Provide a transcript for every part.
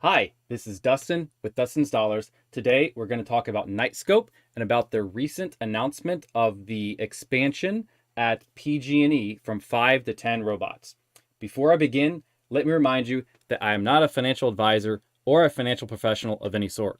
Hi, this is Dustin with Dustin's Dollars. Today we're going to talk about Knightscope and about their recent announcement of the expansion at PG&E from 5 to 10 robots. Before I begin, let me remind you that I am not a financial advisor or a financial professional of any sort.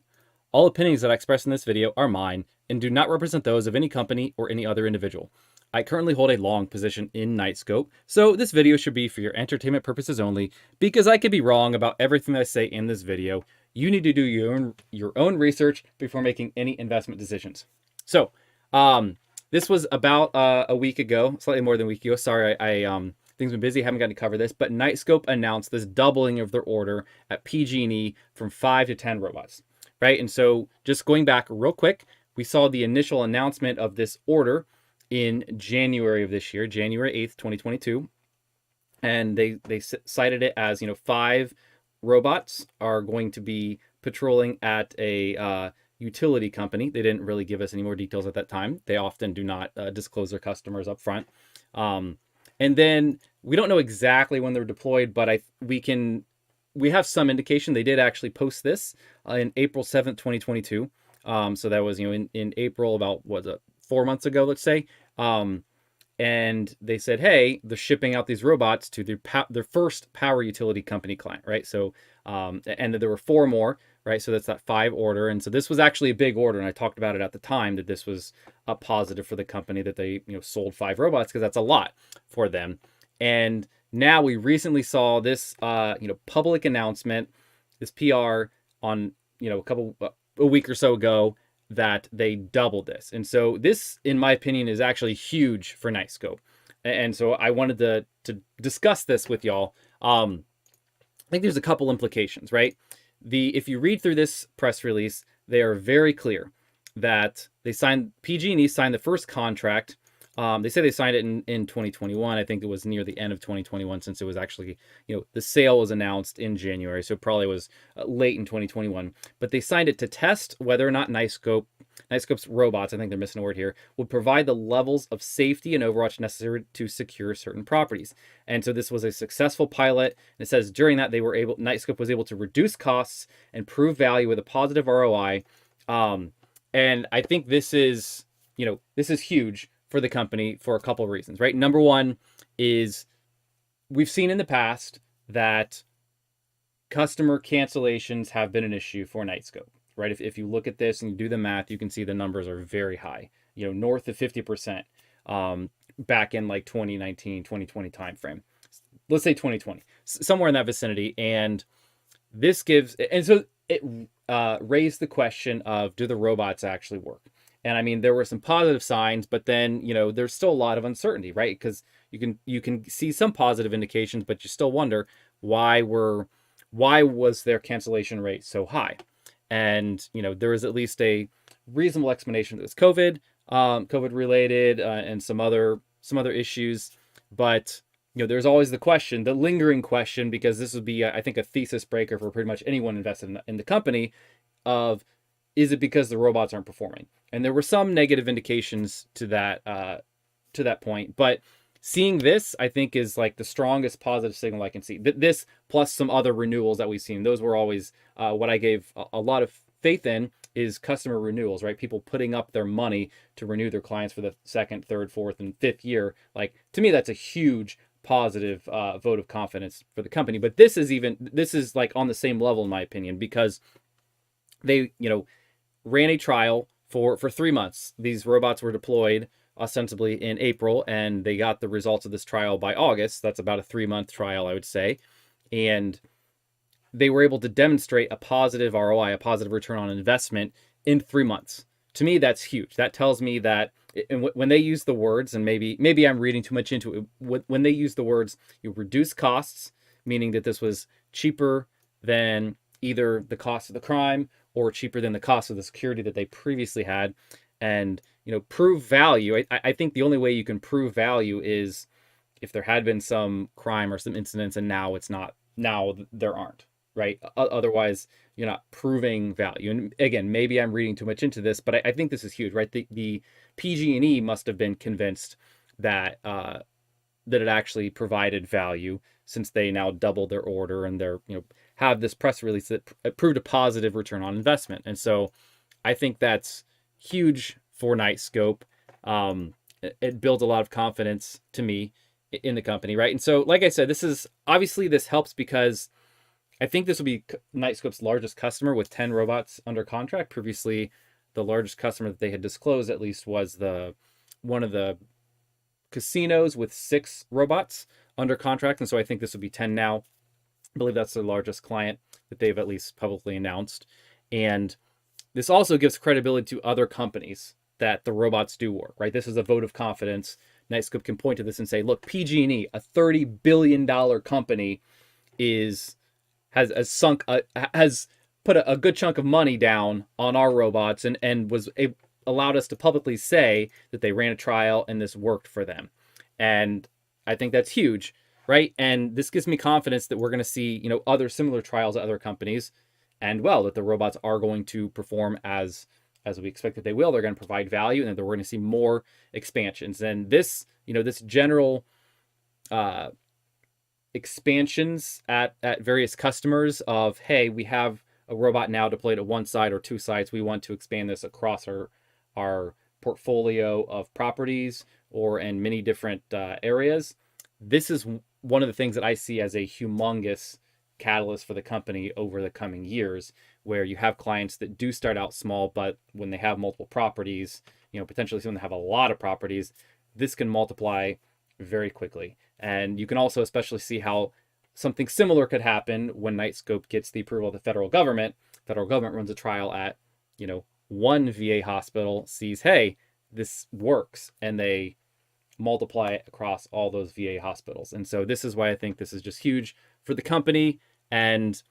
All opinions that I express in this video are mine and do not represent those of any company or any other individual. I currently hold a long position in Knightscope, so this video should be for your entertainment purposes only, because I could be wrong about everything that I say in this video. You need to do your own research before making any investment decisions. So, this was about a week ago, slightly more than a week ago. Sorry, I things been busy, haven't gotten to cover this, but Knightscope announced this doubling of their order at PG&E from 5 to 10 robots, right? And so, just going back real quick, we saw the initial announcement of this order in January of this year, January 8th, 2022. And they cited it as, 5 robots are going to be patrolling at a utility company. They didn't really give us any more details at that time. They often do not disclose their customers up front. And then we don't know exactly when they're deployed, but we have some indication. They did actually post this in April 7th, 2022. So that was, in April, about, 4 months ago, let's say. And they said, hey, they're shipping out these robots to their first power utility company client, right? So, and there were 4 more, right? So that's that 5 order. And so this was actually a big order. And I talked about it at the time that this was a positive for the company that they, sold 5 robots, because that's a lot for them. And now we recently saw this, public announcement, this PR on, a week or so ago, that they doubled this. And so this, in my opinion, is actually huge for Knightscope. And so I wanted to discuss this with y'all. I think there's a couple implications, right? If you read through this press release, they are very clear that PG&E signed the first contract. They say they signed it in 2021. I think it was near the end of 2021, since it was actually, the sale was announced in January. So it probably was late in 2021. But they signed it to test whether or not Knightscope's robots, I think they're missing a word here, would provide the levels of safety and overwatch necessary to secure certain properties. And so this was a successful pilot. And it says during that, Knightscope was able to reduce costs and prove value with a positive ROI. And I think this is huge for the company for a couple of reasons, right? Number one is we've seen in the past that customer cancellations have been an issue for Knightscope, right? If you look at this and you do the math, you can see the numbers are very high, north of 50%, back in like 2019, 2020 timeframe. Let's say 2020, somewhere in that vicinity. And so it raised the question of, do the robots actually work? And I mean, there were some positive signs, but then, there's still a lot of uncertainty, right? Because you can see some positive indications, but you still wonder why was their cancellation rate so high? And, there was at least a reasonable explanation that it was COVID related, and some other issues. But, there's always the lingering question, because this would be, I think, a thesis breaker for pretty much anyone invested in the company of, is it because the robots aren't performing? And there were some negative indications to that point, but seeing this, I think, is like the strongest positive signal I can see. This plus some other renewals that we've seen, those were always what I gave a lot of faith in, is customer renewals, right? People putting up their money to renew their clients for the 2nd, 3rd, 4th, and 5th year. Like, to me, that's a huge positive vote of confidence for the company. But this is like on the same level, in my opinion, because they, ran a trial for 3 months. These robots were deployed ostensibly in April, and they got the results of this trial by August. That's about a 3-month trial, I would say. And they were able to demonstrate a positive ROI, a positive return on investment, in 3 months. To me, that's huge. That tells me that when they use the words, and maybe I'm reading too much into it, when they use the words, you reduce costs, meaning that this was cheaper than either the cost of the crime or cheaper than the cost of the security that they previously had, and prove value. I think the only way you can prove value is if there had been some crime or some incidents, and now there aren't, right? Otherwise, you're not proving value. And again, maybe I'm reading too much into this, but I think this is huge, right? The PG&E must have been convinced that that it actually provided value, since they now doubled their order and they're, have this press release that proved a positive return on investment. And so I think that's huge for Knightscope. It builds a lot of confidence to me in the company, right? And so, like I said, this helps because I think this will be Knightscope's largest customer with 10 robots under contract. Previously, the largest customer that they had disclosed, at least, was one of the casinos with 6 robots under contract. And so I think this will be 10 now. I believe that's their largest client that they've at least publicly announced. And this also gives credibility to other companies that the robots do work, right? This is a vote of confidence. Knightscope can point to this and say, look, PG&E, a $30 billion company, has put a good chunk of money down on our robots and allowed us to publicly say that they ran a trial and this worked for them. And I think that's huge, right? And this gives me confidence that we're going to see, other similar trials at other companies, and that the robots are going to perform as we expect that they will. They're going to provide value, and that we're going to see more expansions. And this general expansions at various customers of, hey, we have a robot now deployed at one site or 2 sites. We want to expand this across our portfolio of properties or in many different areas. This is one of the things that I see as a humongous catalyst for the company over the coming years, where you have clients that do start out small, but when they have multiple properties, potentially someone that have a lot of properties, this can multiply very quickly. And you can also especially see how something similar could happen when Knightscope gets the approval of the federal government. Federal government runs a trial at, one VA hospital, sees, hey, this works, and they multiply it across all those VA hospitals. And so this is why I think this is just huge for the company. And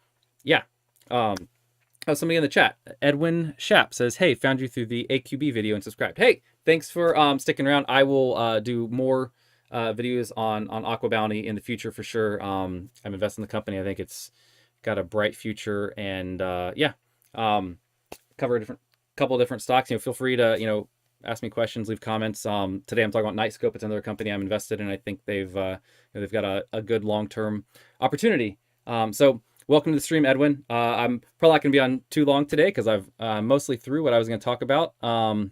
yeah, somebody in the chat, Edwin Shapp, says, hey, found you through the AQB video and subscribed. Hey, thanks for sticking around. I will do more videos on Aqua Bounty in the future for sure. I'm investing in the company. I think it's got a bright future, and cover a couple of different stocks. Feel free to ask me questions, leave comments. Today I'm talking about Knightscope. It's another company I'm invested in. I think they've got a good long-term opportunity. So welcome to the stream, Edwin. I'm probably not going to be on too long today because I've mostly through what I was going to talk about. I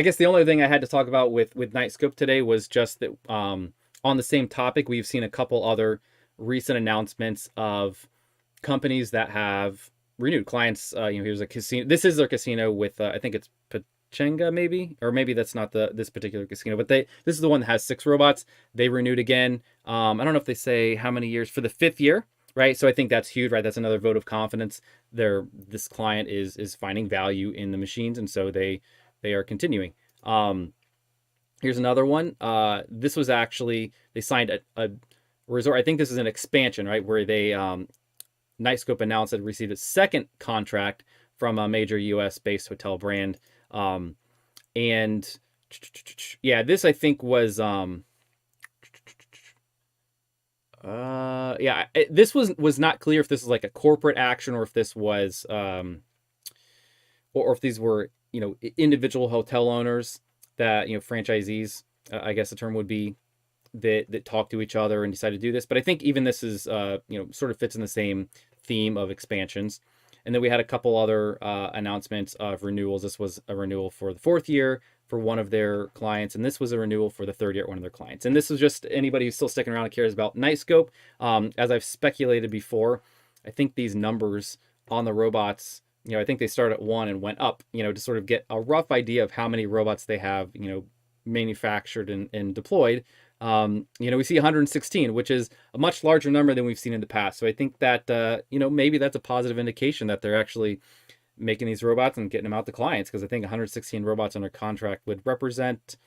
guess the only thing I had to talk about with Knightscope today was just that on the same topic, we've seen a couple other recent announcements of companies that have renewed clients. Here's a casino. This is their casino with I think it's Pachenga, maybe, or maybe that's not this particular casino, but this is the one that has 6 robots. They renewed again. I don't know if they say how many years, for the 5th year, right? So I think that's huge, right? That's another vote of confidence. This client is finding value in the machines, and so they are continuing. Here's another one. This was actually, they signed a resort. I think this is an expansion, right? Where they Knightscope announced that it received a second contract from a major US-based hotel brand. And yeah, this I think was this was not clear if this was like a corporate action or if this was or if these were individual hotel owners that franchisees, I guess the term would be, that talk to each other and decide to do this. But I think even this is sort of fits in the same theme of expansions. And then we had a couple other announcements of renewals. This was a renewal for the 4th year for one of their clients, and this was a renewal for the 3rd year at one of their clients. And this is just anybody who's still sticking around and cares about Knightscope. As I've speculated before, I think these numbers on the robots, I think they started at 1 and went up, to sort of get a rough idea of how many robots they have, manufactured and deployed. We see 116, which is a much larger number than we've seen in the past. So I think that, maybe that's a positive indication that they're actually making these robots and getting them out to clients, because I think 116 robots under contract would represent,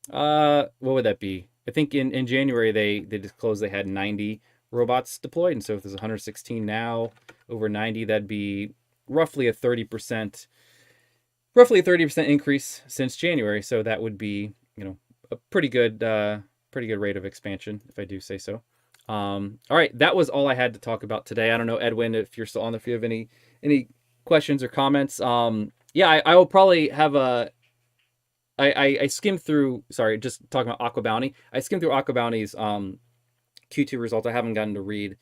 what would that be? I think in January, they disclosed they had 90 robots deployed. And so if there's 116 now over 90, that'd be roughly a 30% increase since January. So that would be, a pretty good rate of expansion, if I do say so. All right, that was all I had to talk about today. I don't know, Edwin, if you're still on there, if you have any questions or comments. I will probably have I skimmed through, sorry, just talking about Aqua Bounty. I skimmed through Aqua Bounty's Q2 results. I haven't gotten to read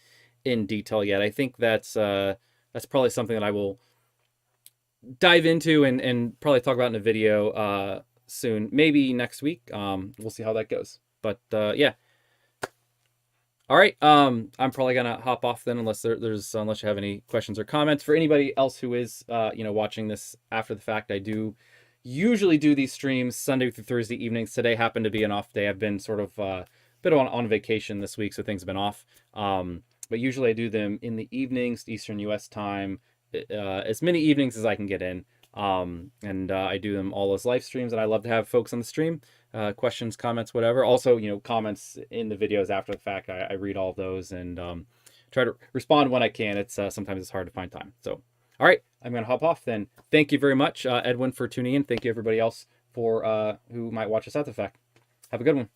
in detail yet. I think that's probably something that I will dive into and probably talk about in a video soon, maybe next week. We'll see how that goes. But yeah. All right. I'm probably gonna hop off then, unless unless you have any questions or comments. For anybody else who is watching this after the fact, I do usually do these streams Sunday through Thursday evenings. Today happened to be an off day. I've been sort of a bit on vacation this week, so things have been off. But usually I do them in the evenings, Eastern U.S. time, as many evenings as I can get in. And I do them all as live streams, and I love to have folks on the stream, questions, comments, whatever. Also, comments in the videos after the fact. I read all of those and try to respond when I can. It's sometimes it's hard to find time. So, all right, I'm going to hop off then. Thank you very much, Edwin, for tuning in. Thank you, everybody else, for who might watch us after the fact. Have a good one.